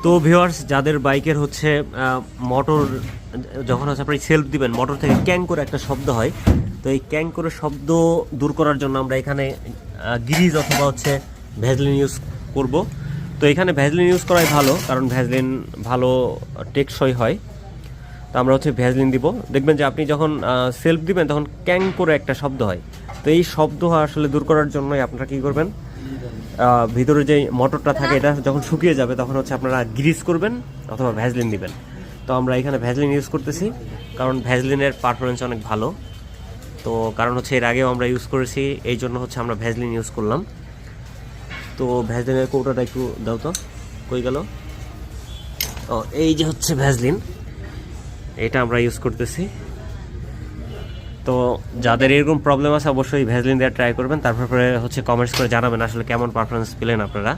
তো ভিউয়ার্স, যাদের বাইকের হচ্ছে মোটর যখন হচ্ছে আপনি সেলফ দিবেন, মোটর থেকে ক্যাং করে একটা শব্দ হয়, তো এই ক্যাং করে শব্দ দূর করার জন্য আমরা এখানে গ্রিজ অথবা হচ্ছে ভ্যাসলিন ইউজ করব। তো এখানে ভ্যাসলিন ইউজ করাই ভালো, কারণ ভ্যাসলিন ভালো টেকসই হয়। তো আমরা হচ্ছে ভ্যাসলিন দিব। দেখবেন যে আপনি যখন সেলফ দিবেন তখন ক্যাং করে একটা শব্দ হয়। তো এই শব্দ আসলে দূর করার জন্যই আপনারা কী করবেন, ভিতরে যে মোটরটা থাকে এটা যখন শুকিয়ে যাবে তখন হচ্ছে আপনারা গ্রিজ করবেন অথবা ভ্যাসলিন দিবেন। তো আমরা এখানে ভ্যাসলিন ইউজ করতেছি, কারণ ভ্যাসলিনের পারফরমেন্স অনেক ভালো। তো কারণ হচ্ছে এর আগেও আমরা ইউজ করেছি, এই জন্য হচ্ছে আমরা ভ্যাসলিন ইউজ করলাম। তো ভ্যাসলিনের কৌটাটা একটু দাও তো, কই গেল? ও, এই যে হচ্ছে ভ্যাসলিন, এটা আমরা ইউজ করতেছি। তো যাদের এরকম প্রবলেম আছে অবশ্যই ভ্যাসলিন দিয়ে ট্রাই করবেন, তারপরে হচ্ছে কমেন্টস করে জানাবেন আসলে কেমন পারফরমেন্স পেলেন আপনারা।